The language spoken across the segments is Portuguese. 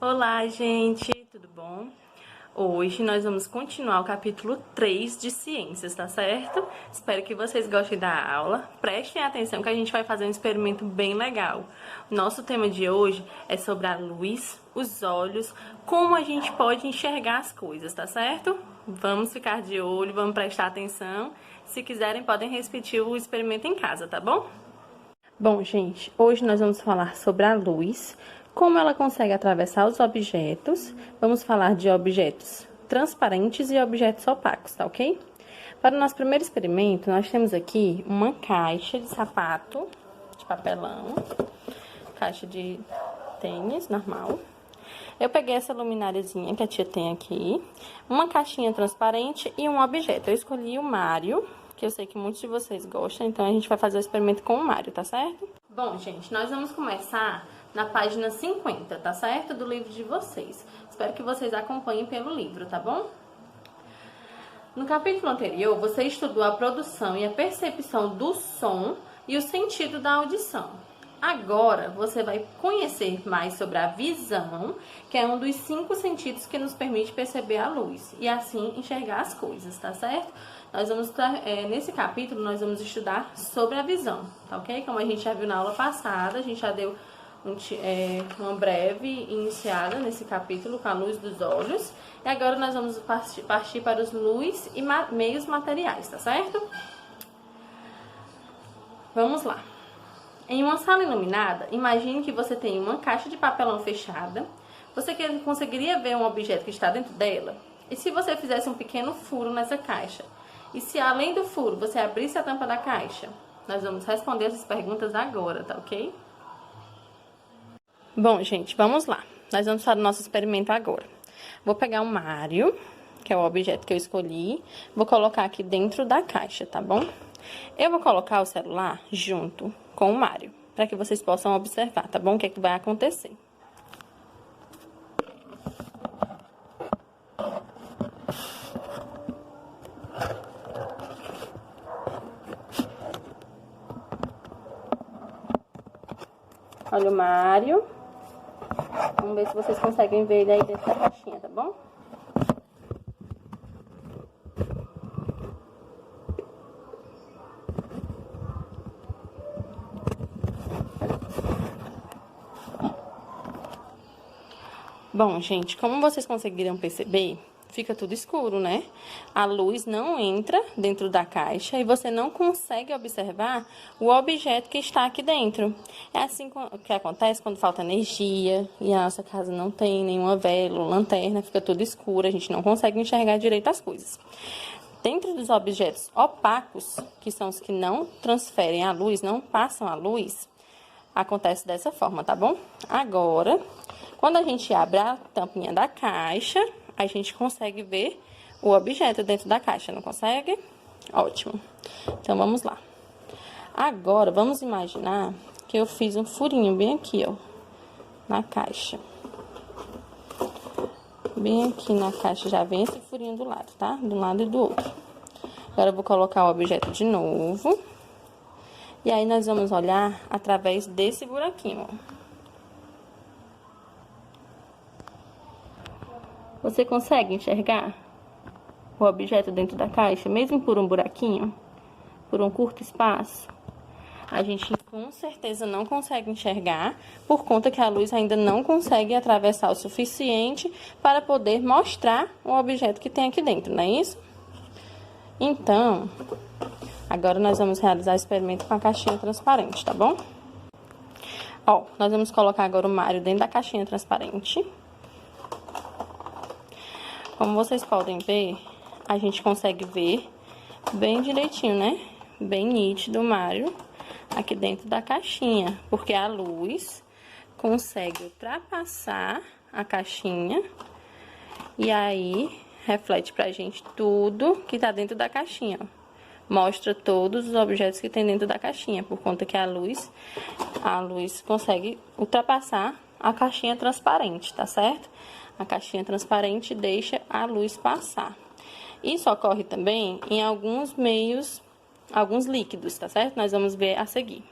Olá, gente, tudo bom? Hoje nós vamos continuar o capítulo 3 de Ciências, tá certo? Espero que vocês gostem da aula. Prestem atenção que a gente vai fazer um experimento bem legal. O nosso tema de hoje é sobre a luz, os olhos, como a gente pode enxergar as coisas, tá certo? Vamos ficar de olho, vamos prestar atenção. Se quiserem, podem repetir o experimento em casa, tá bom? Bom, gente, hoje nós vamos falar sobre a luz, como ela consegue atravessar os objetos. Vamos falar de objetos transparentes e objetos opacos, tá ok? Para o nosso primeiro experimento, nós temos aqui uma caixa de sapato, de papelão, caixa de tênis normal. Eu peguei essa luminariazinha que a tia tem aqui, uma caixinha transparente e um objeto. Eu escolhi o Mario, que eu sei que muitos de vocês gostam, então a gente vai fazer o experimento com o Mario, tá certo? Bom, gente, nós vamos começar na página 50, tá certo? Do livro de vocês. Espero que vocês acompanhem pelo livro, tá bom? No capítulo anterior, você estudou a produção e a percepção do som e o sentido da audição. Agora, você vai conhecer mais sobre a visão, que é um dos 5 sentidos que nos permite perceber a luz e assim enxergar as coisas, tá certo? Nesse capítulo, nós vamos estudar sobre a visão, tá ok? Como a gente já viu na aula passada, a gente já deu uma breve iniciada nesse capítulo com a luz dos olhos. E agora nós vamos partir para os luz e meios materiais, tá certo? Vamos lá. Em uma sala iluminada, imagine que você tem uma caixa de papelão fechada. Você conseguiria ver um objeto que está dentro dela? E se você fizesse um pequeno furo nessa caixa? E se além do furo você abrisse a tampa da caixa? Nós vamos responder essas perguntas agora, tá ok? Bom, gente, vamos lá. Nós vamos fazer o nosso experimento agora. Vou pegar o Mario, que é o objeto que eu escolhi. Vou colocar aqui dentro da caixa, tá bom? Eu vou colocar o celular junto com o Mario, para que vocês possam observar, tá bom? O que é que vai acontecer. Olha o Mario. Vamos ver se vocês conseguem ver ele aí dentro da caixinha, tá bom? Bom, gente, como vocês conseguiram perceber, fica tudo escuro, né? A luz não entra dentro da caixa e você não consegue observar o objeto que está aqui dentro. É assim que acontece quando falta energia e a nossa casa não tem nenhuma vela ou lanterna, fica tudo escuro, a gente não consegue enxergar direito as coisas. Dentro dos objetos opacos, que são os que não transferem a luz, não passam a luz, acontece dessa forma, tá bom? Agora, quando a gente abre a tampinha da caixa, a gente consegue ver o objeto dentro da caixa, não consegue? Ótimo. Então, vamos lá. Agora, vamos imaginar que eu fiz um furinho bem aqui, ó, na caixa. Bem aqui na caixa já vem esse furinho do lado, tá? De um lado e do outro. Agora, eu vou colocar o objeto de novo. E aí, nós vamos olhar através desse buraquinho, ó. Você consegue enxergar o objeto dentro da caixa, mesmo por um buraquinho, por um curto espaço? A gente com certeza não consegue enxergar, por conta que a luz ainda não consegue atravessar o suficiente para poder mostrar o objeto que tem aqui dentro, não é isso? Então, agora nós vamos realizar o experimento com a caixinha transparente, tá bom? Ó, nós vamos colocar agora o Mario dentro da caixinha transparente. Como vocês podem ver, a gente consegue ver bem direitinho, né? Bem nítido o Mario aqui dentro da caixinha, porque a luz consegue ultrapassar a caixinha e aí reflete pra gente tudo que tá dentro da caixinha, ó. Mostra todos os objetos que tem dentro da caixinha, por conta que a luz consegue ultrapassar a caixinha transparente, tá certo? A caixinha transparente deixa a luz passar. Isso ocorre também em alguns meios, alguns líquidos, tá certo? Nós vamos ver a seguir.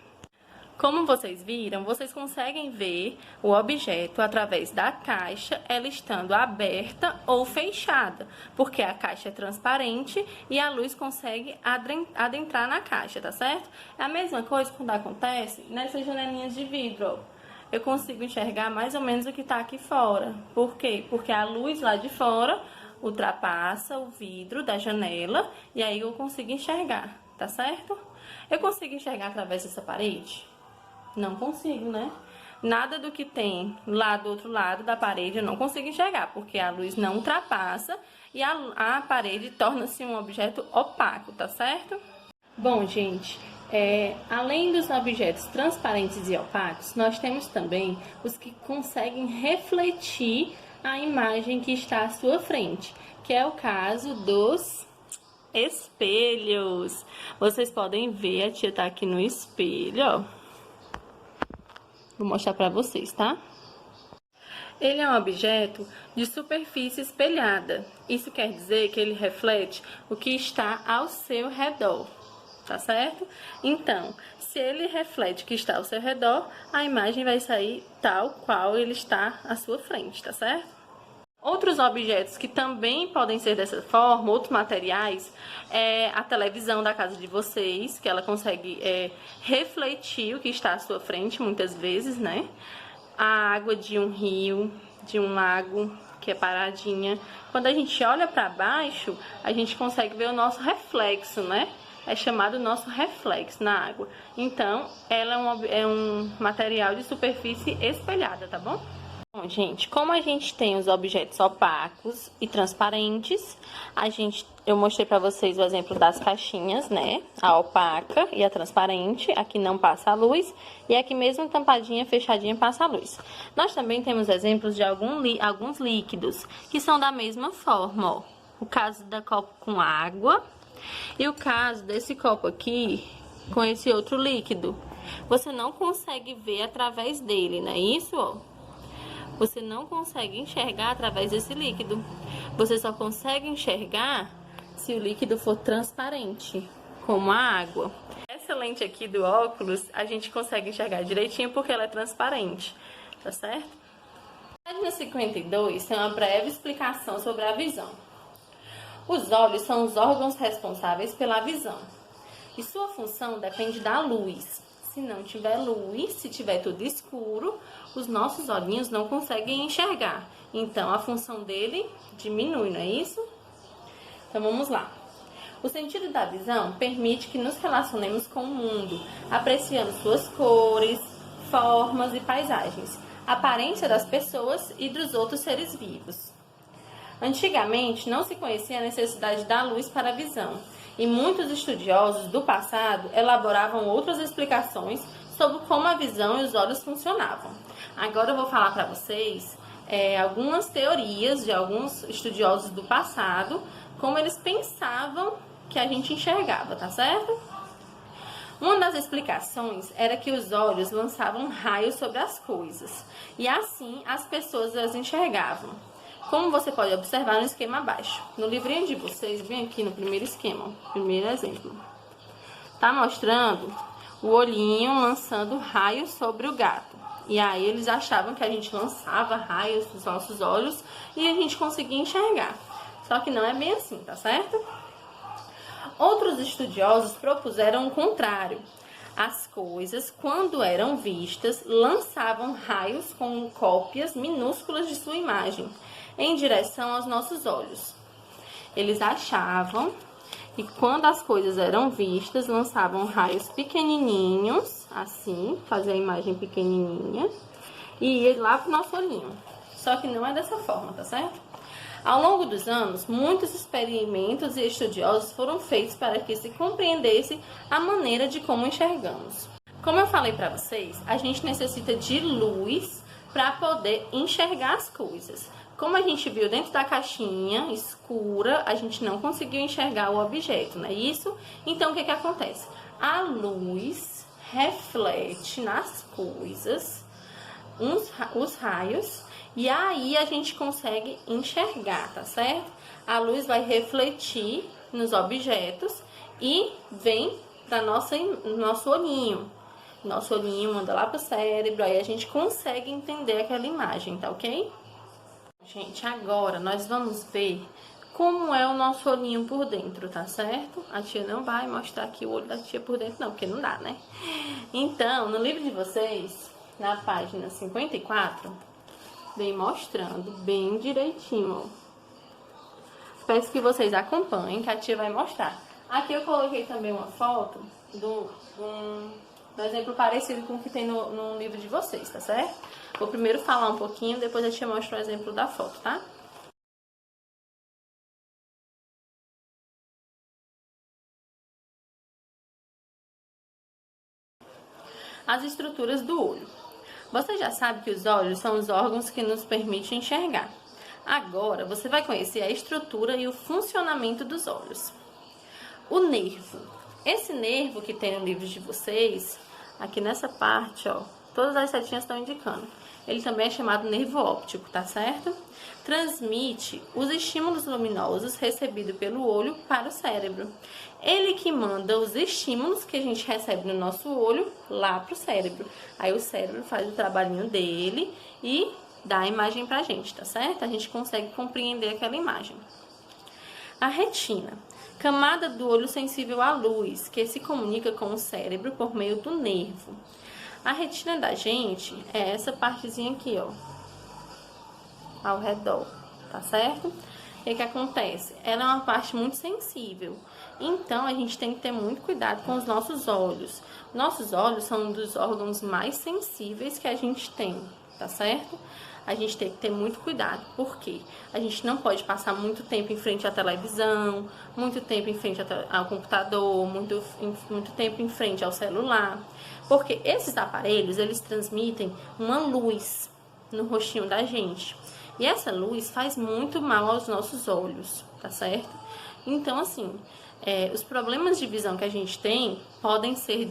Como vocês viram, vocês conseguem ver o objeto através da caixa, ela estando aberta ou fechada, porque a caixa é transparente e a luz consegue adentrar na caixa, tá certo? É a mesma coisa quando acontece nessas janelinhas de vidro, ó. Eu consigo enxergar mais ou menos o que tá aqui fora. Por quê? Porque a luz lá de fora ultrapassa o vidro da janela e aí eu consigo enxergar, tá certo? Eu consigo enxergar através dessa parede? Não consigo, né? Nada do que tem lá do outro lado da parede eu não consigo enxergar, porque a luz não ultrapassa e a parede torna-se um objeto opaco, tá certo? Bom, gente, além dos objetos transparentes e opacos, nós temos também os que conseguem refletir a imagem que está à sua frente, que é o caso dos espelhos. Vocês podem ver, a tia tá aqui no espelho, ó. Vou mostrar pra vocês, tá? Ele é um objeto de superfície espelhada. Isso quer dizer que ele reflete o que está ao seu redor, tá certo? Então, se ele reflete o que está ao seu redor, a imagem vai sair tal qual ele está à sua frente, tá certo? Outros objetos que também podem ser dessa forma, outros materiais, é a televisão da casa de vocês, que ela consegue refletir o que está à sua frente, muitas vezes, né? A água de um rio, de um lago, que é paradinha. Quando a gente olha para baixo, a gente consegue ver o nosso reflexo, né? É chamado nosso reflexo na água. Então, ela é um material de superfície espelhada, tá bom? Bom, gente, como a gente tem os objetos opacos e transparentes, eu mostrei para vocês o exemplo das caixinhas, né? A opaca e a transparente, aqui não passa a luz, e aqui mesmo tampadinha, fechadinha, passa a luz. Nós também temos exemplos de alguns líquidos, que são da mesma forma, ó. O caso da copo com água e o caso desse copo aqui com esse outro líquido. Você não consegue ver através dele, não é isso, ó? Você não consegue enxergar através desse líquido. Você só consegue enxergar se o líquido for transparente, como a água. Essa lente aqui do óculos, a gente consegue enxergar direitinho porque ela é transparente, tá certo? Na página 52 tem uma breve explicação sobre a visão. Os olhos são os órgãos responsáveis pela visão. E sua função depende da luz. Se não tiver luz, se tiver tudo escuro, os nossos olhinhos não conseguem enxergar. Então, a função dele diminui, não é isso? Então, vamos lá. O sentido da visão permite que nos relacionemos com o mundo, apreciando suas cores, formas e paisagens, a aparência das pessoas e dos outros seres vivos. Antigamente, não se conhecia a necessidade da luz para a visão, e muitos estudiosos do passado elaboravam outras explicações sobre como a visão e os olhos funcionavam. Agora eu vou falar para vocês algumas teorias de alguns estudiosos do passado, como eles pensavam que a gente enxergava, tá certo? Uma das explicações era que os olhos lançavam raios sobre as coisas, e assim as pessoas as enxergavam. Como você pode observar no esquema abaixo. No livrinho de vocês, bem aqui no primeiro esquema, primeiro exemplo. Tá mostrando o olhinho lançando raios sobre o gato. E aí eles achavam que a gente lançava raios dos nossos olhos e a gente conseguia enxergar. Só que não é bem assim, tá certo? Outros estudiosos propuseram o contrário. As coisas, quando eram vistas, lançavam raios com cópias minúsculas de sua imagem em direção aos nossos olhos. Eles achavam que quando as coisas eram vistas, lançavam raios pequenininhos, assim, fazia a imagem pequenininha, e ia lá pro nosso olhinho. Só que não é dessa forma, tá certo? Ao longo dos anos, muitos experimentos e estudiosos foram feitos para que se compreendesse a maneira de como enxergamos. Como eu falei para vocês, a gente necessita de luz para poder enxergar as coisas. Como a gente viu dentro da caixinha escura, a gente não conseguiu enxergar o objeto, não é isso? Então, o que acontece? A luz reflete nas coisas os raios e aí a gente consegue enxergar, tá certo? A luz vai refletir nos objetos e vem para nosso olhinho. Nosso olhinho manda lá pro cérebro, aí a gente consegue entender aquela imagem, tá ok? Gente, agora nós vamos ver como é o nosso olhinho por dentro, tá certo? A tia não vai mostrar aqui o olho da tia por dentro não, porque não dá, né? Então, no livro de vocês, na página 54, vem mostrando bem direitinho, ó. Peço que vocês acompanhem, que a tia vai mostrar. Aqui eu coloquei também uma foto do exemplo parecido com o que tem no livro de vocês, tá certo? Vou primeiro falar um pouquinho, depois a tia mostra o exemplo da foto, tá? As estruturas do olho. Você já sabe que os olhos são os órgãos que nos permitem enxergar. Agora, você vai conhecer a estrutura e o funcionamento dos olhos. O nervo. Esse nervo que tem no livro de vocês, aqui nessa parte, ó, todas as setinhas estão indicando. Ele também é chamado nervo óptico, tá certo? Transmite os estímulos luminosos recebidos pelo olho para o cérebro. Ele que manda os estímulos que a gente recebe no nosso olho lá pro cérebro. Aí o cérebro faz o trabalhinho dele e dá a imagem pra gente, tá certo? A gente consegue compreender aquela imagem. A retina. Camada do olho sensível à luz, que se comunica com o cérebro por meio do nervo. A retina da gente é essa partezinha aqui, ó, ao redor, tá certo? O que acontece? Ela é uma parte muito sensível, então a gente tem que ter muito cuidado com os nossos olhos. Nossos olhos são um dos órgãos mais sensíveis que a gente tem, tá certo? A gente tem que ter muito cuidado, porque a gente não pode passar muito tempo em frente à televisão, muito tempo em frente ao computador, muito tempo em frente ao celular, porque esses aparelhos, eles transmitem uma luz no rostinho da gente, e essa luz faz muito mal aos nossos olhos, tá certo? Então, assim, os problemas de visão que a gente tem podem ser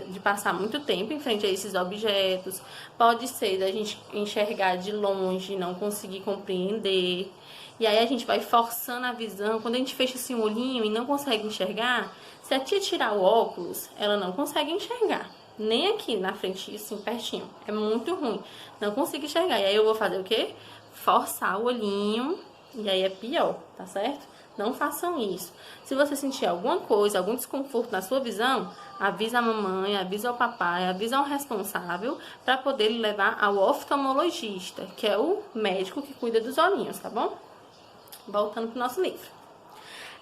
de passar muito tempo em frente a esses objetos, pode ser da gente enxergar de longe e não conseguir compreender, e aí a gente vai forçando a visão. Quando a gente fecha assim o olhinho e não consegue enxergar, se a tia tirar o óculos, ela não consegue enxergar, nem aqui na frente, assim, pertinho, é muito ruim, não consigo enxergar, e aí eu vou fazer o quê? Forçar o olhinho, e aí é pior, tá certo? Não façam isso. Se você sentir alguma coisa, algum desconforto na sua visão, avisa a mamãe, avisa o papai, avisa o responsável para poder levar ao oftalmologista, que é o médico que cuida dos olhinhos, tá bom? Voltando pro nosso livro.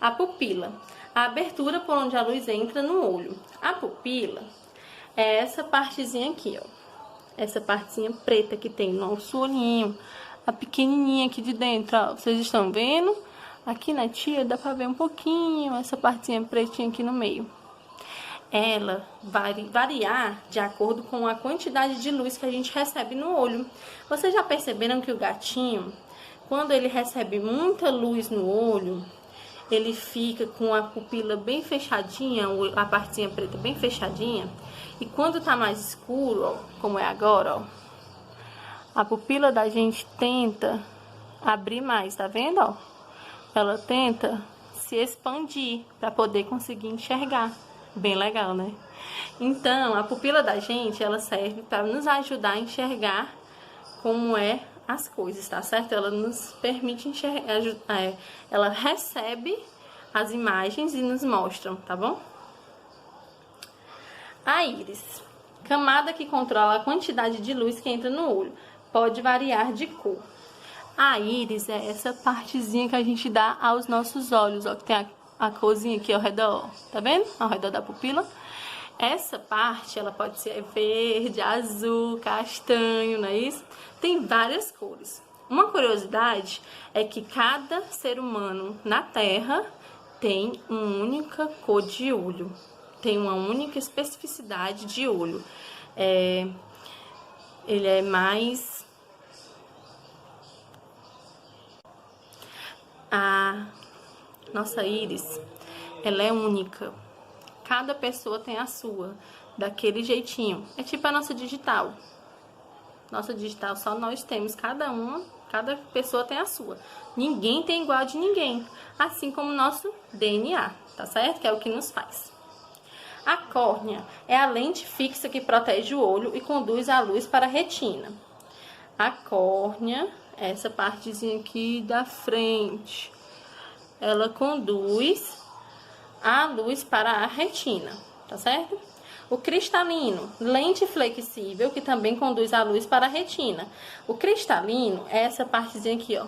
A pupila. A abertura por onde a luz entra no olho. A pupila é essa partezinha aqui, ó. Essa partezinha preta que tem no nosso olhinho. A pequenininha aqui de dentro, ó. Vocês estão vendo? Aqui na tia dá pra ver um pouquinho essa partezinha pretinha aqui no meio. Ela vai variar de acordo com a quantidade de luz que a gente recebe no olho. Vocês já perceberam que o gatinho, quando ele recebe muita luz no olho, ele fica com a pupila bem fechadinha, a partezinha preta bem fechadinha. E quando tá mais escuro, ó, como é agora, ó, a pupila da gente tenta abrir mais, tá vendo, ó? Ela tenta se expandir para poder conseguir enxergar. Bem legal, né? Então, a pupila da gente, ela serve para nos ajudar a enxergar como é as coisas, tá certo? Ela nos permite enxergar, ela recebe as imagens e nos mostra, tá bom? A íris. Camada que controla a quantidade de luz que entra no olho. Pode variar de cor. A íris é essa partezinha que a gente dá aos nossos olhos, ó, que tem a corzinha aqui ao redor, tá vendo? Ao redor da pupila. Essa parte, ela pode ser verde, azul, castanho, não é isso? Tem várias cores. Uma curiosidade é que cada ser humano na Terra tem uma única cor de olho, tem uma única especificidade de olho. Ele é mais... A nossa íris, ela é única. Cada pessoa tem a sua, daquele jeitinho. É tipo a nossa digital. Nossa digital só nós temos, cada pessoa tem a sua. Ninguém tem igual a de ninguém. Assim como o nosso DNA, tá certo? Que é o que nos faz. A córnea é a lente fixa que protege o olho e conduz a luz para a retina. A córnea, essa partezinha aqui da frente, ela conduz a luz para a retina, tá certo? O cristalino, lente flexível que também conduz a luz para a retina. O cristalino é essa partezinha aqui, ó,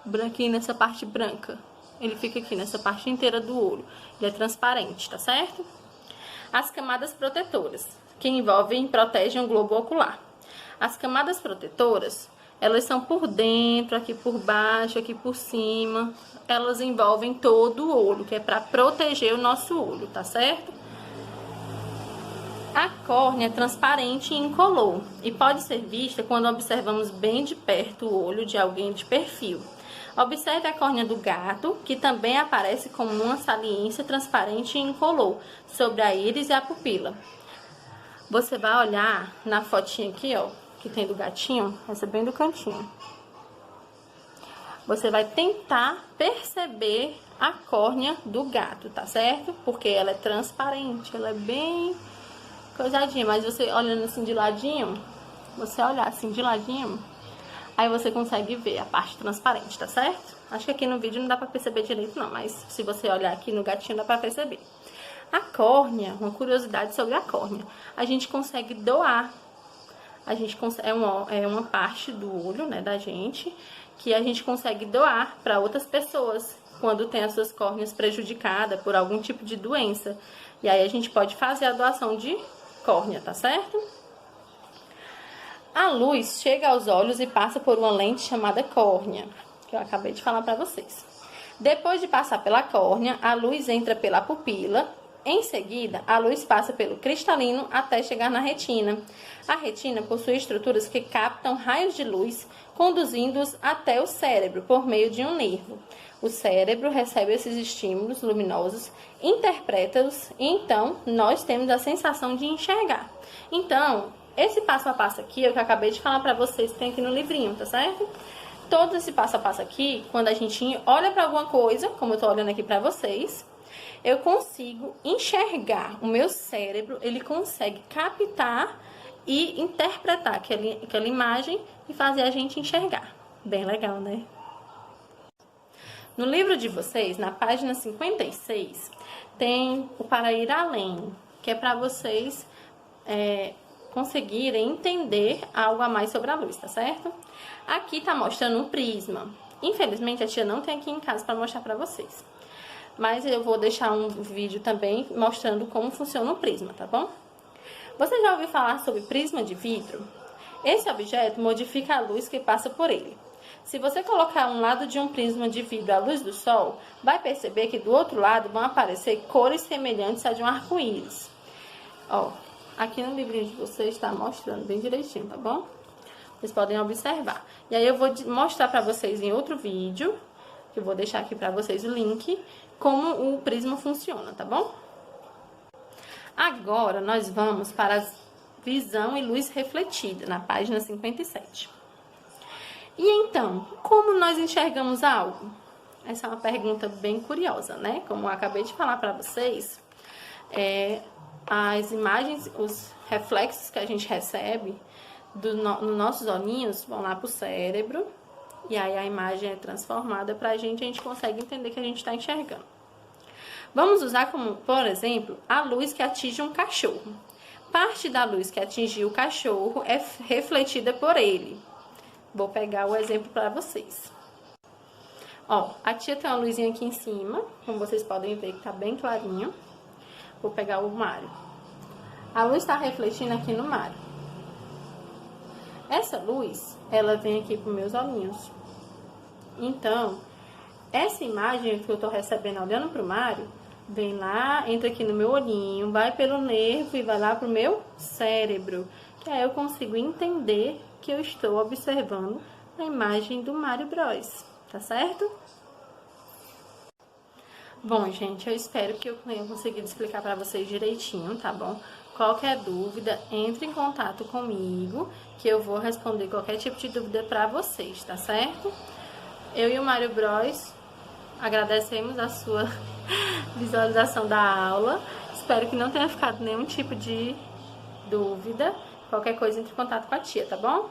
branquinho nessa parte branca. Ele fica aqui nessa parte inteira do olho. Ele é transparente, tá certo? As camadas protetoras, que envolvem e protegem o globo ocular. As camadas protetoras, elas são por dentro, aqui por baixo, aqui por cima. Elas envolvem todo o olho, que é para proteger o nosso olho, tá certo? A córnea é transparente e incolor e pode ser vista quando observamos bem de perto o olho de alguém de perfil. Observe a córnea do gato, que também aparece como uma saliência transparente e incolor sobre a íris e a pupila. Você vai olhar na fotinha aqui, ó, que tem do gatinho, essa bem do cantinho. Você vai tentar perceber a córnea do gato, tá certo? Porque ela é transparente, ela é bem coisadinha, mas você olhando assim de ladinho, você olhar assim de ladinho, aí você consegue ver a parte transparente, tá certo? Acho que aqui no vídeo não dá pra perceber direito não, mas se você olhar aqui no gatinho dá pra perceber. A córnea, uma curiosidade sobre a córnea, a gente consegue doar. É uma parte do olho, né, da gente, que a gente consegue doar para outras pessoas quando tem as suas córneas prejudicadas por algum tipo de doença. E aí a gente pode fazer a doação de córnea, tá certo? A luz chega aos olhos e passa por uma lente chamada córnea, que eu acabei de falar para vocês. Depois de passar pela córnea, a luz entra pela pupila. Em seguida, a luz passa pelo cristalino até chegar na retina. A retina possui estruturas que captam raios de luz, conduzindo-os até o cérebro por meio de um nervo. O cérebro recebe esses estímulos luminosos, interpreta-os e então nós temos a sensação de enxergar. Então, esse passo a passo aqui, é o que eu acabei de falar para vocês, tem aqui no livrinho, tá certo? Todo esse passo a passo aqui, quando a gente olha para alguma coisa, como eu tô olhando aqui para vocês, eu consigo enxergar, o meu cérebro, ele consegue captar e interpretar aquela imagem e fazer a gente enxergar. Bem legal, né? No livro de vocês, na página 56, tem o Para Ir Além, que é para vocês conseguirem entender algo a mais sobre a luz, tá certo? Aqui tá mostrando um prisma. Infelizmente, a tia não tem aqui em casa para mostrar para vocês. Mas eu vou deixar um vídeo também mostrando como funciona o prisma, tá bom? Você já ouviu falar sobre prisma de vidro? Esse objeto modifica a luz que passa por ele. Se você colocar um lado de um prisma de vidro à luz do sol, vai perceber que do outro lado vão aparecer cores semelhantes a de um arco-íris. Ó, aqui no livrinho de vocês está mostrando bem direitinho, tá bom? Vocês podem observar. E aí eu vou mostrar para vocês em outro vídeo, que eu vou deixar aqui para vocês o link, como o prisma funciona, tá bom? Agora, nós vamos para a visão e luz refletida, na página 57. E então, como nós enxergamos algo? Essa é uma pergunta bem curiosa, né? Como eu acabei de falar para vocês, as imagens, os reflexos que a gente recebe nos nossos olhinhos vão lá para o cérebro, e aí a imagem é transformada para a gente consegue entender que a gente está enxergando. Vamos usar como, por exemplo, a luz que atinge um cachorro. Parte da luz que atingiu o cachorro é refletida por ele. Vou pegar o exemplo para vocês. Ó, a tia tem uma luzinha aqui em cima, como vocês podem ver que tá bem clarinho. Vou pegar o Mário. A luz está refletindo aqui no Mário. Essa luz, ela vem aqui para os meus olhinhos. Então, essa imagem que eu tô recebendo olhando pro Mário, vem lá, entra aqui no meu olhinho, vai pelo nervo e vai lá pro meu cérebro. Que aí eu consigo entender que eu estou observando a imagem do Mário Bros, tá certo? Bom, gente, eu espero que eu tenha conseguido explicar pra vocês direitinho, tá bom? Qualquer dúvida, entre em contato comigo, que eu vou responder qualquer tipo de dúvida pra vocês, tá certo? Eu e o Mário Bros agradecemos a sua visualização da aula. espero que não tenha ficado nenhum tipo de dúvida. Qualquer coisa, entre em contato com a tia, tá bom?